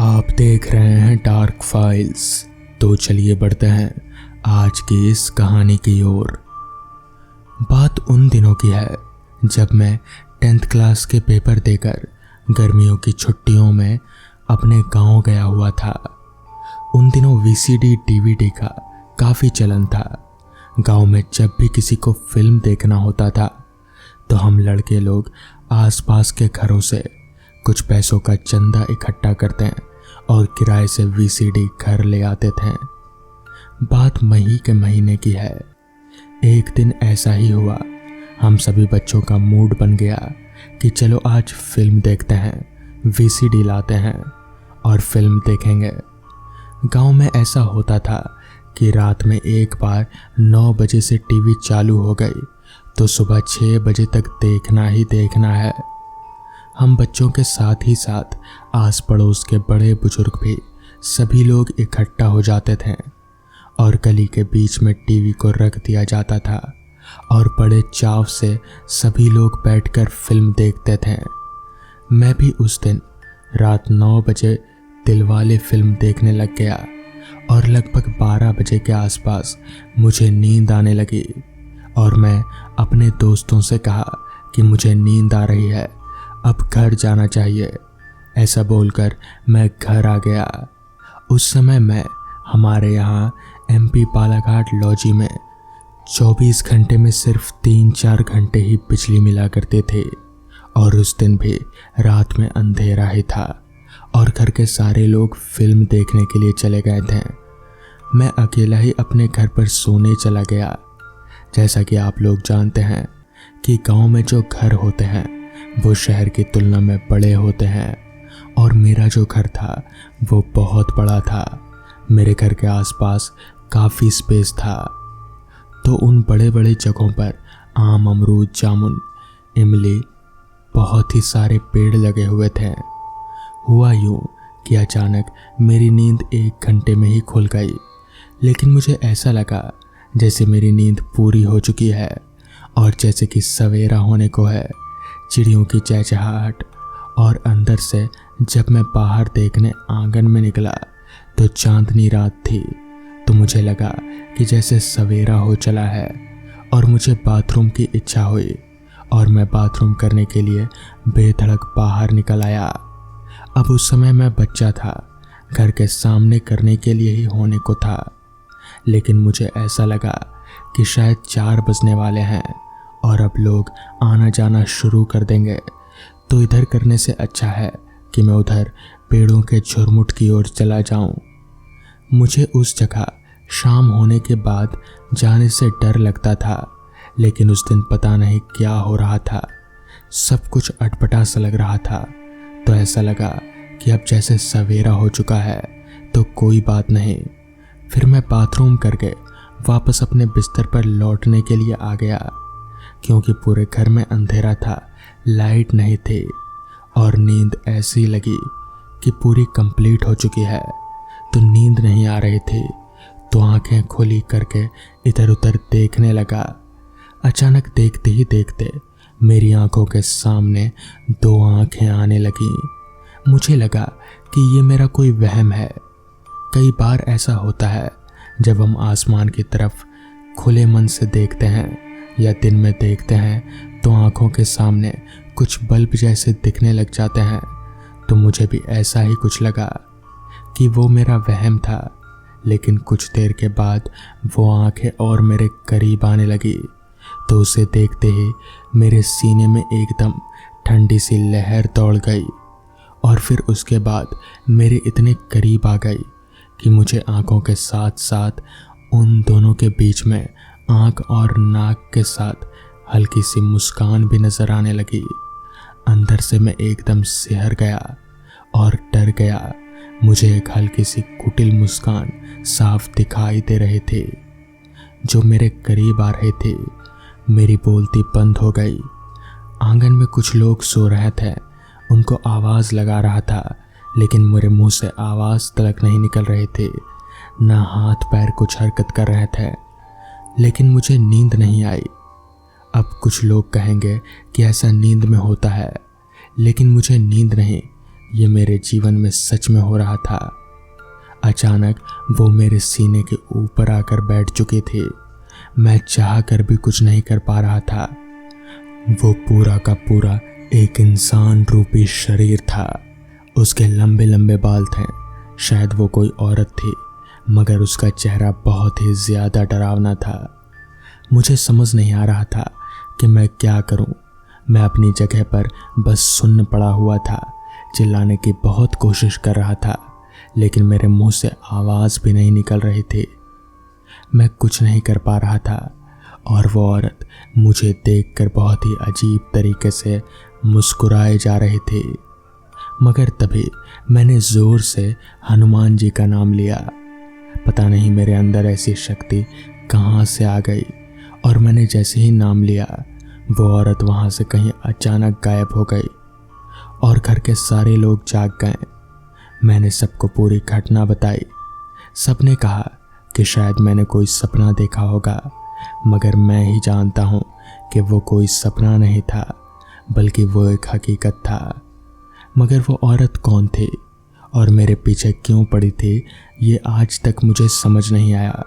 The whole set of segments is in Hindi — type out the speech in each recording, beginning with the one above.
आप देख रहे हैं डार्क फाइल्स। तो चलिए बढ़ते हैं आज की इस कहानी की ओर। बात उन दिनों की है जब मैं 10th क्लास के पेपर देकर गर्मियों की छुट्टियों में अपने गांव गया हुआ था। उन दिनों वीसीडी डीवीडी का काफ़ी चलन था। गांव में जब भी किसी को फिल्म देखना होता था तो हम लड़के लोग आसपास के घरों से कुछ पैसों का चंदा इकट्ठा करते हैं और किराए से वीसीडी घर ले आते थे। बात मई के महीने की है। एक दिन ऐसा ही हुआ, हम सभी बच्चों का मूड बन गया कि चलो आज फिल्म देखते हैं, वीसीडी लाते हैं और फिल्म देखेंगे। गांव में ऐसा होता था कि रात में एक बार 9 बजे से टीवी चालू हो गई तो सुबह 6 बजे तक देखना ही देखना है। हम बच्चों के साथ ही साथ आस पड़ोस के बड़े बुजुर्ग भी सभी लोग इकट्ठा हो जाते थे और गली के बीच में टीवी को रख दिया जाता था और बड़े चाव से सभी लोग बैठकर फिल्म देखते थे। मैं भी उस दिन रात 9 बजे दिलवाले फिल्म देखने लग गया और लगभग 12 बजे के आसपास मुझे नींद आने लगी और मैं अपने दोस्तों से कहा कि मुझे नींद आ रही है, अब घर जाना चाहिए। ऐसा बोलकर मैं घर आ गया। उस समय मैं हमारे यहाँ एमपी बालाघाट लॉजी में 24 घंटे में सिर्फ 3-4 घंटे ही बिजली मिला करते थे और उस दिन भी रात में अंधेरा ही था और घर के सारे लोग फिल्म देखने के लिए चले गए थे। मैं अकेला ही अपने घर पर सोने चला गया। जैसा कि आप लोग जानते हैं कि गांव में जो घर होते हैं वो शहर की तुलना में बड़े होते हैं और मेरा जो घर था वो बहुत बड़ा था। मेरे घर के आसपास काफ़ी स्पेस था तो उन बड़े बड़े जगहों पर आम, अमरूद, जामुन, इमली, बहुत ही सारे पेड़ लगे हुए थे। हुआ यूं कि अचानक मेरी नींद 1 घंटे में ही खुल गई, लेकिन मुझे ऐसा लगा जैसे मेरी नींद पूरी हो चुकी है और जैसे कि सवेरा होने को है। चिड़ियों की चहचहाहट और अंदर से जब मैं बाहर देखने आंगन में निकला तो चांदनी रात थी। तो मुझे लगा कि जैसे सवेरा हो चला है और मुझे बाथरूम की इच्छा हुई और मैं बाथरूम करने के लिए बेधड़क बाहर निकल आया। अब उस समय मैं बच्चा था, घर के सामने करने के लिए ही होने को था, लेकिन मुझे ऐसा लगा कि शायद 4 बजने वाले हैं और अब लोग आना जाना शुरू कर देंगे, तो इधर करने से अच्छा है कि मैं उधर पेड़ों के झुरमुट की ओर चला जाऊं। मुझे उस जगह शाम होने के बाद जाने से डर लगता था, लेकिन उस दिन पता नहीं क्या हो रहा था, सब कुछ अटपटा सा लग रहा था। तो ऐसा लगा कि अब जैसे सवेरा हो चुका है तो कोई बात नहीं। फिर मैं बाथरूम करके वापस अपने बिस्तर पर लौटने के लिए आ गया, क्योंकि पूरे घर में अंधेरा था, लाइट नहीं थी और नींद ऐसी लगी कि पूरी कंप्लीट हो चुकी है। तो नींद नहीं आ रही थी तो आंखें खुली करके इधर उधर देखने लगा। अचानक देखते ही देखते मेरी आंखों के सामने 2 आंखें आने लगीं। मुझे लगा कि ये मेरा कोई वहम है। कई बार ऐसा होता है जब हम आसमान की तरफ खुले मन से देखते हैं या दिन में देखते हैं तो आंखों के सामने कुछ बल्ब जैसे दिखने लग जाते हैं। तो मुझे भी ऐसा ही कुछ लगा कि वो मेरा वहम था, लेकिन कुछ देर के बाद वो आंखें और मेरे करीब आने लगी तो उसे देखते ही मेरे सीने में एकदम ठंडी सी लहर दौड़ गई और फिर उसके बाद मेरे इतने करीब आ गई कि मुझे आंखों के साथ साथ उन दोनों के बीच में आंख और नाक के साथ हल्की सी मुस्कान भी नजर आने लगी। अंदर से मैं एकदम सिहर गया और डर गया। मुझे एक हल्की सी कुटिल मुस्कान साफ दिखाई दे रहे थे जो मेरे करीब आ रहे थे। मेरी बोलती बंद हो गई। आंगन में कुछ लोग सो रहे थे, उनको आवाज़ लगा रहा था, लेकिन मेरे मुंह से आवाज़ तलक नहीं निकल रहे थे, ना हाथ पैर कुछ हरकत कर रहे थे, लेकिन मुझे नींद नहीं आई। अब कुछ लोग कहेंगे कि ऐसा नींद में होता है, लेकिन मुझे नींद नहीं, ये मेरे जीवन में सच में हो रहा था। अचानक वो मेरे सीने के ऊपर आकर बैठ चुके थे। मैं चाह कर भी कुछ नहीं कर पा रहा था। वो पूरा का पूरा एक इंसान रूपी शरीर था। उसके लंबे लंबे बाल थे। शायद वो कोई औरत थी, मगर उसका चेहरा बहुत ही ज़्यादा डरावना था। मुझे समझ नहीं आ रहा था कि मैं क्या करूं। मैं अपनी जगह पर बस सुन्न पड़ा हुआ था। चिल्लाने की बहुत कोशिश कर रहा था, लेकिन मेरे मुंह से आवाज़ भी नहीं निकल रही थी। मैं कुछ नहीं कर पा रहा था और वो औरत मुझे देखकर बहुत ही अजीब तरीके से मुस्कुराए जा रहे थे। मगर तभी मैंने ज़ोर से हनुमान जी का नाम लिया। पता नहीं मेरे अंदर ऐसी शक्ति कहाँ से आ गई, और मैंने जैसे ही नाम लिया वो औरत वहाँ से कहीं अचानक गायब हो गई और घर के सारे लोग जाग गए। मैंने सबको पूरी घटना बताई। सबने कहा कि शायद मैंने कोई सपना देखा होगा, मगर मैं ही जानता हूँ कि वो कोई सपना नहीं था, बल्कि वो एक हकीकत था। मगर वो औरत कौन थी और मेरे पीछे क्यों पड़ी थी, ये आज तक मुझे समझ नहीं आया।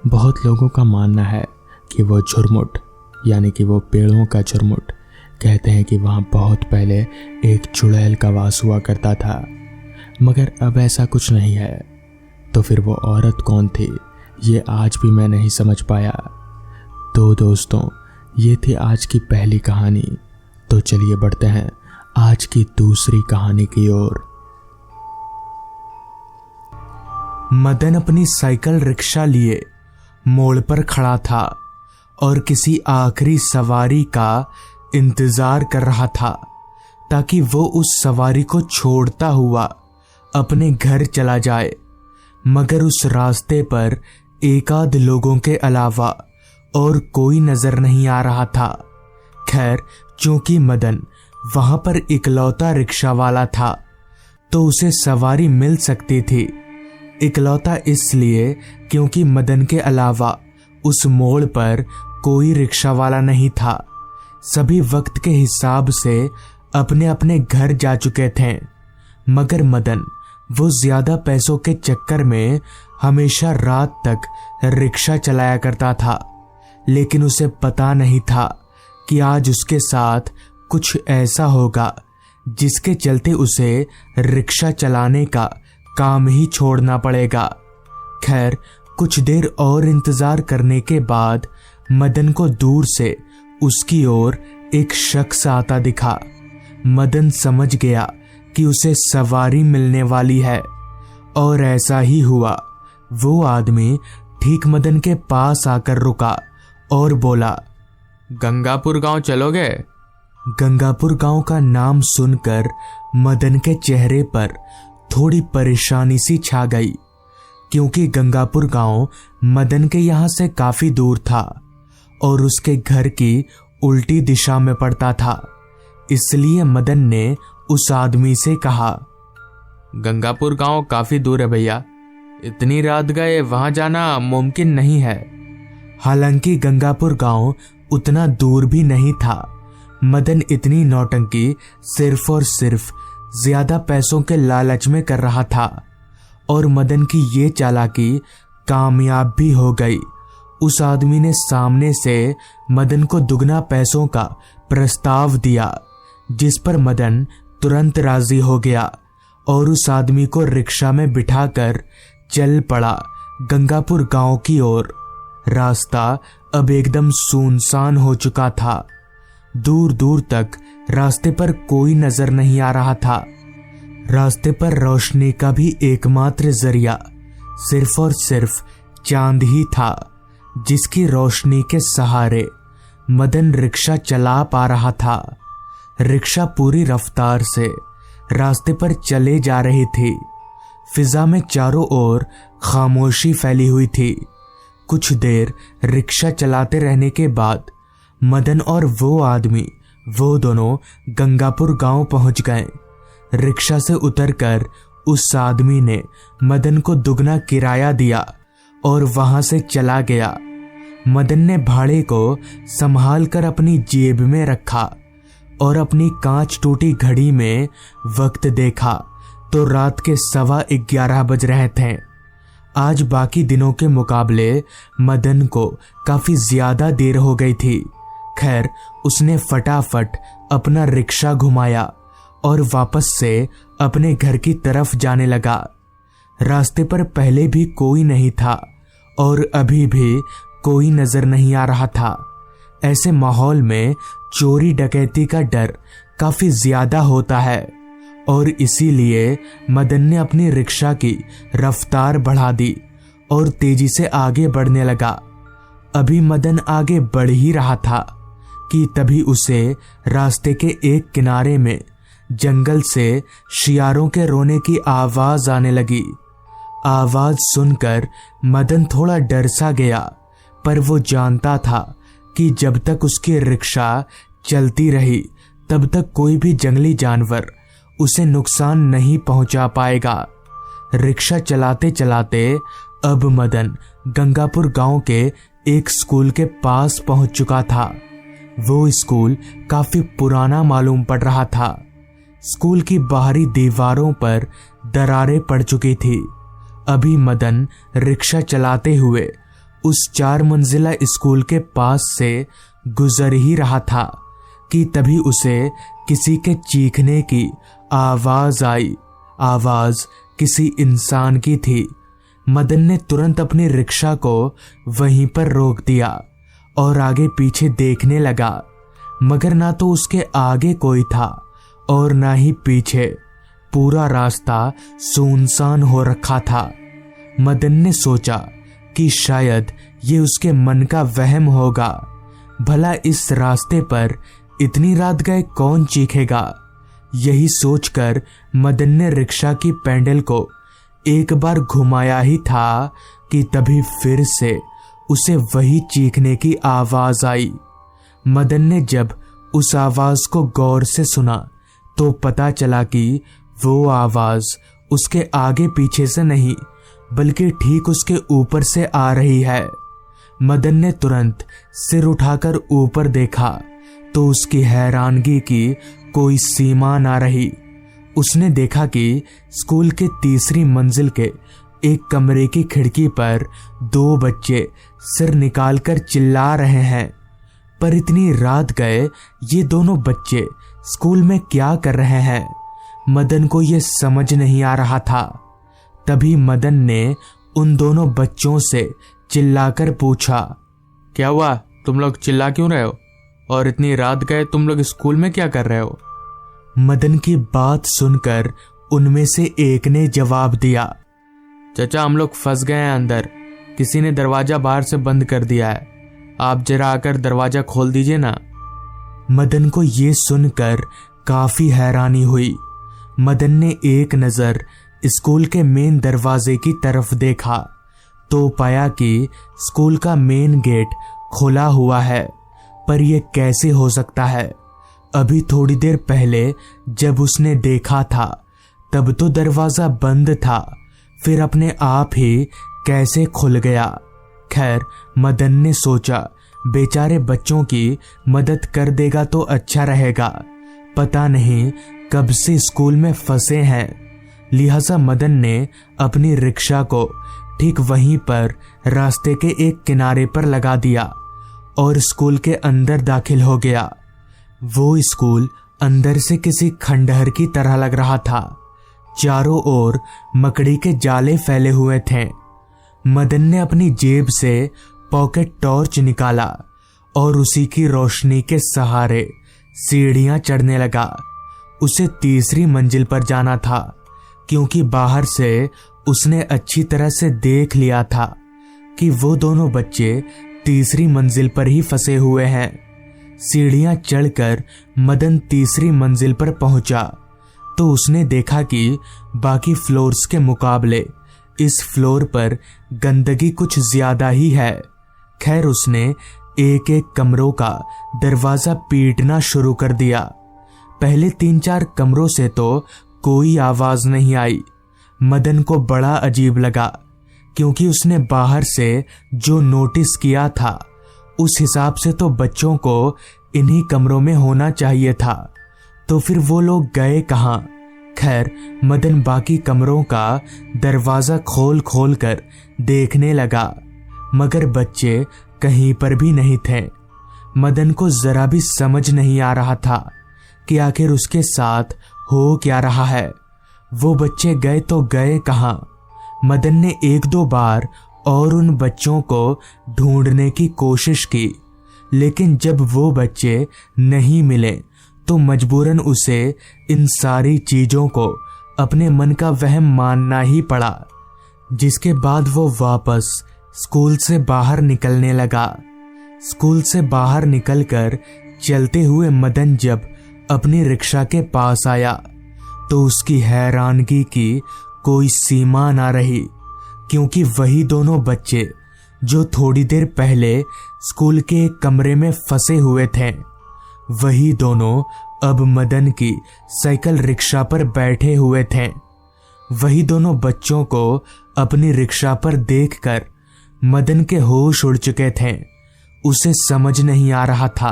बहुत लोगों का मानना है कि वो झुरमुट, यानी कि वो पेड़ों का झुरमुट, कहते हैं कि वहाँ बहुत पहले एक चुड़ैल का वास हुआ करता था, मगर अब ऐसा कुछ नहीं है। तो फिर वो औरत कौन थी, ये आज भी मैं नहीं समझ पाया। तो दोस्तों, ये थी आज की पहली कहानी। तो चलिए बढ़ते हैं आज की दूसरी कहानी की ओर। मदन अपनी साइकिल रिक्शा लिए मोड़ पर खड़ा था और किसी आखिरी सवारी का इंतजार कर रहा था, ताकि वो उस सवारी को छोड़ता हुआ अपने घर चला जाए। मगर उस रास्ते पर एकाध लोगों के अलावा और कोई नजर नहीं आ रहा था। खैर, चूंकि मदन वहां पर इकलौता रिक्शा वाला था, तो उसे सवारी मिल सकती थी। इकलौता इसलिए क्योंकि मदन के अलावा उस मोड़ पर कोई रिक्शा वाला नहीं था। सभी वक्त के हिसाब से अपने अपने घर जा चुके थे। मगर मदन वो ज्यादा पैसों के चक्कर में हमेशा रात तक रिक्शा चलाया करता था, लेकिन उसे पता नहीं था कि आज उसके साथ कुछ ऐसा होगा जिसके चलते उसे रिक्शा चलाने का काम ही छोड़ना पड़ेगा। खैर, कुछ देर और इंतजार करने के बाद मदन को दूर से उसकी ओर एक शख्स आता दिखा। मदन समझ गया कि उसे सवारी मिलने वाली है, और ऐसा ही हुआ। वो आदमी ठीक मदन के पास आकर रुका और बोला, गंगापुर गांव चलोगे? गंगापुर गांव का नाम सुनकर मदन के चेहरे पर थोड़ी परेशानी सी छा गई, क्योंकि गंगापुर गांव मदन के यहाँ से काफी दूर था और उसके घर की उल्टी दिशा में पड़ता था। इसलिए मदन ने उस आदमी से कहा, गंगापुर गांव काफी दूर है भैया, इतनी रात गए वहां जाना मुमकिन नहीं है। हालांकि गंगापुर गांव उतना दूर भी नहीं था। मदन इतनी नौटंकी सिर्फ और सिर्फ ज्यादा पैसों के लालच में कर रहा था, और मदन की ये चालाकी कामयाब भी हो गई। उस आदमी ने सामने से मदन को दुगना पैसों का प्रस्ताव दिया, जिस पर मदन तुरंत राजी हो गया और उस आदमी को रिक्शा में बिठाकर चल पड़ा गंगापुर गांव की ओर। रास्ता अब एकदम सुनसान हो चुका था। दूर दूर तक रास्ते पर कोई नजर नहीं आ रहा था। रास्ते पर रोशनी का भी एकमात्र जरिया सिर्फ और सिर्फ चांद ही था, जिसकी रोशनी के सहारे मदन रिक्शा चला पा रहा था। रिक्शा पूरी रफ्तार से रास्ते पर चले जा रही थी। फिजा में चारों ओर खामोशी फैली हुई थी। कुछ देर रिक्शा चलाते रहने के बाद मदन और वो आदमी, वो दोनों गंगापुर गांव पहुंच गए। रिक्शा से उतरकर उस आदमी ने मदन को दुगना किराया दिया और वहां से चला गया। मदन ने भाड़े को संभाल कर अपनी जेब में रखा और अपनी कांच टूटी घड़ी में वक्त देखा तो रात के 11:15 बज रहे थे। आज बाकी दिनों के मुकाबले मदन को काफी ज्यादा देर हो गई थी। खैर, उसने फटाफट अपना रिक्शा घुमाया और वापस से अपने घर की तरफ जाने लगा। रास्ते पर पहले भी कोई नहीं था और अभी भी कोई नजर नहीं आ रहा था। ऐसे माहौल में चोरी डकैती का डर काफी ज्यादा होता है और इसीलिए मदन ने अपनी रिक्शा की रफ्तार बढ़ा दी और तेजी से आगे बढ़ने लगा। अभी मदन आगे बढ़ ही रहा था कि तभी उसे रास्ते के एक किनारे में जंगल से शियारों के रोने की आवाज आने लगी। आवाज सुनकर मदन थोड़ा डर सा गया, पर वो जानता था कि जब तक उसकी रिक्शा चलती रही तब तक कोई भी जंगली जानवर उसे नुकसान नहीं पहुंचा पाएगा। रिक्शा चलाते चलाते अब मदन गंगापुर गांव के एक स्कूल के पास पहुंच चुका था। वो स्कूल काफी पुराना मालूम पड़ रहा था। स्कूल की बाहरी दीवारों पर दरारें पड़ चुकी थी। अभी मदन रिक्शा चलाते हुए उस 4 मंजिला स्कूल के पास से गुजर ही रहा था कि तभी उसे किसी के चीखने की आवाज आई। आवाज किसी इंसान की थी। मदन ने तुरंत अपनी रिक्शा को वहीं पर रोक दिया और आगे पीछे देखने लगा, मगर ना तो उसके आगे कोई था और ना ही पीछे। पूरा रास्ता सुनसान हो रखा था। मदन ने सोचा कि शायद ये उसके मन का वहम होगा। भला इस रास्ते पर इतनी रात गए कौन चीखेगा। यही सोचकर मदन ने रिक्शा की पैडल को एक बार घुमाया ही था कि तभी फिर से उसे वही चीखने की आवाज आई। मदन ने जब उस आवाज को गौर से सुना तो पता चला कि वो आवाज उसके आगे पीछे से नहीं बल्कि ठीक उसके ऊपर से आ रही है। मदन ने तुरंत सिर उठाकर ऊपर देखा तो उसकी हैरानगी की कोई सीमा ना रही। उसने देखा कि स्कूल के 3री मंजिल के एक कमरे की खिड़की पर 2 बच्चे सिर निकालकर चिल्ला रहे हैं। पर इतनी रात गए ये दोनों बच्चे स्कूल में क्या कर रहे हैं, मदन को ये समझ नहीं आ रहा था। तभी मदन ने उन दोनों बच्चों से चिल्लाकर पूछा, क्या हुआ, तुम लोग चिल्ला क्यों रहे हो और इतनी रात गए तुम लोग स्कूल में क्या कर रहे हो। मदन की बात सुनकर उनमें से एक ने जवाब दिया, चाचा हम लोग फंस गए हैं अंदर, किसी ने दरवाजा बाहर से बंद कर दिया है, आप जरा आकर दरवाजा खोल दीजिए ना। मदन को ये सुनकर काफी हैरानी हुई। मदन ने एक नजर स्कूल के मेन दरवाजे की तरफ देखा तो पाया कि स्कूल का मेन गेट खुला हुआ है। पर यह कैसे हो सकता है। अभी थोड़ी देर पहले जब उसने देखा था तब तो दरवाजा बंद था, फिर अपने आप ही कैसे खुल गया। खैर, मदन ने सोचा बेचारे बच्चों की मदद कर देगा तो अच्छा रहेगा, पता नहीं कब से स्कूल में फंसे हैं। लिहाजा मदन ने अपनी रिक्शा को ठीक वहीं पर रास्ते के एक किनारे पर लगा दिया और स्कूल के अंदर दाखिल हो गया। वो स्कूल अंदर से किसी खंडहर की तरह लग रहा था। चारों ओर मकड़ी के जाले फैले हुए थे। मदन ने अपनी जेब से पॉकेट टॉर्च निकाला और उसी की रोशनी के सहारे सीढ़ियां चढ़ने लगा। उसे 3री मंजिल पर जाना था क्योंकि बाहर से उसने अच्छी तरह से देख लिया था कि वो दोनों बच्चे 3री मंजिल पर ही फंसे हुए हैं। सीढ़ियां चढ़कर मदन 3री मंजिल पर पहुंचा तो उसने देखा कि बाकी फ्लोर्स के मुकाबले इस फ्लोर पर गंदगी कुछ ज्यादा ही है। खैर, उसने एक एक कमरों का दरवाजा पीटना शुरू कर दिया। पहले 3-4 कमरों से तो कोई आवाज नहीं आई। मदन को बड़ा अजीब लगा क्योंकि उसने बाहर से जो नोटिस किया था उस हिसाब से तो बच्चों को इन्हीं कमरों में होना चाहिए था। तो फिर वो लोग गए कहाँ? खैर, मदन बाकी कमरों का दरवाजा खोल खोल कर देखने लगा, मगर बच्चे कहीं पर भी नहीं थे। मदन को जरा भी समझ नहीं आ रहा था कि आखिर उसके साथ हो क्या रहा है। वो बच्चे गए तो गए कहाँ? मदन ने एक दो बार और उन बच्चों को ढूंढने की कोशिश की, लेकिन जब वो बच्चे नहीं मिले तो मजबूरन उसे इन सारी चीजों को अपने मन का वहम मानना ही पड़ा। जिसके बाद वो वापस स्कूल से बाहर निकलने लगा। स्कूल से बाहर निकलकर चलते हुए मदन जब अपनी रिक्शा के पास आया तो उसकी हैरानगी की कोई सीमा ना रही, क्योंकि वही दोनों बच्चे जो थोड़ी देर पहले स्कूल के एक कमरे में फंसे हुए थे, वही दोनों अब मदन की साइकिल रिक्शा पर बैठे हुए थे। वही दोनों बच्चों को अपनी रिक्शा पर देखकर मदन के होश उड़ चुके थे। उसे समझ नहीं आ रहा था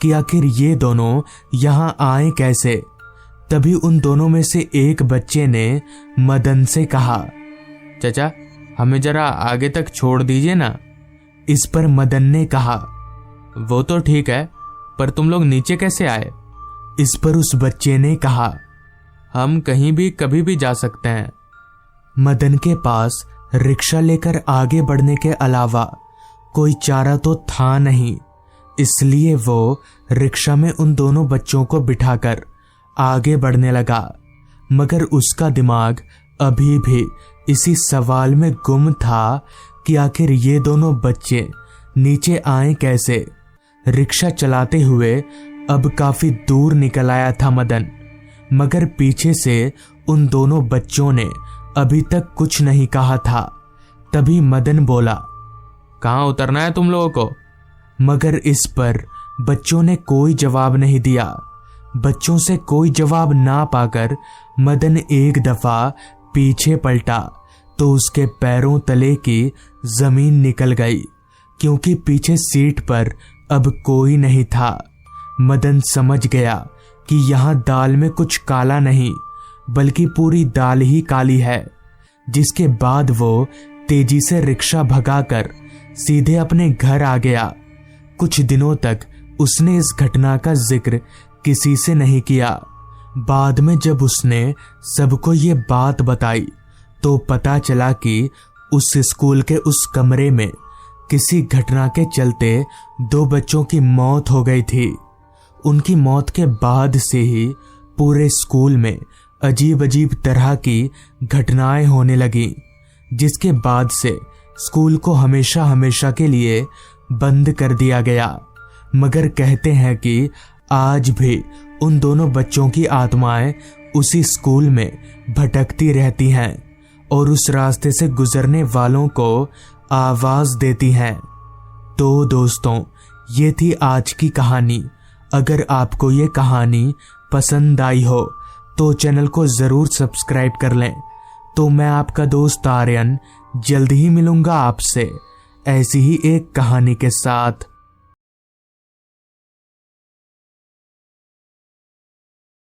कि आखिर ये दोनों यहाँ आए कैसे। तभी उन दोनों में से एक बच्चे ने मदन से कहा, चाचा, हमें जरा आगे तक छोड़ दीजिए ना। इस पर मदन ने कहा, वो तो ठीक है, पर तुम लोग नीचे कैसे आए? इस पर उस बच्चे ने कहा, हम कहीं भी कभी भी जा सकते हैं। मदन के पास रिक्शा लेकर आगे बढ़ने के अलावा कोई चारा तो था नहीं, इसलिए वो रिक्शा में उन दोनों बच्चों को बिठाकर आगे बढ़ने लगा। मगर उसका दिमाग अभी भी इसी सवाल में गुम था कि आखिर ये दोनों बच्चे नीचे आए कैसे। रिक्शा चलाते हुए अब काफी दूर निकल आया था मदन, मगर पीछे से उन दोनों बच्चों ने अभी तक कुछ नहीं कहा था। तभी मदन बोला, कहाँ उतरना है तुम लोगों को? मगर इस पर बच्चों ने कोई जवाब नहीं दिया। बच्चों से कोई जवाब ना पाकर मदन एक दफा पीछे पलटा तो उसके पैरों तले की जमीन निकल गई, क्योंकि पीछे सीट पर अब कोई नहीं था। मदन समझ गया कि यहाँ दाल में कुछ काला नहीं, बल्कि पूरी दाल ही काली है। जिसके बाद वो तेजी से रिक्शा भगाकर सीधे अपने घर आ गया। कुछ दिनों तक उसने इस घटना का जिक्र किसी से नहीं किया। बाद में जब उसने सबको ये बात बताई तो पता चला कि उस स्कूल के उस कमरे में किसी घटना के चलते 2 बच्चों की मौत हो गई थी। उनकी मौत के बाद से ही पूरे स्कूल में अजीब अजीब तरह की घटनाएं होने लगी, जिसके बाद से स्कूल को हमेशा हमेशा के लिए बंद कर दिया गया। मगर कहते हैं कि आज भी उन दोनों बच्चों की आत्माएं उसी स्कूल में भटकती रहती हैं और उस रास्ते से गुजरने वालों को आवाज देती हैं। तो दोस्तों, ये थी आज की कहानी। अगर आपको ये कहानी पसंद आई हो तो चैनल को ज़रूर सब्सक्राइब कर लें। तो मैं आपका दोस्त आर्यन जल्द ही मिलूंगा आपसे ऐसी ही एक कहानी के साथ।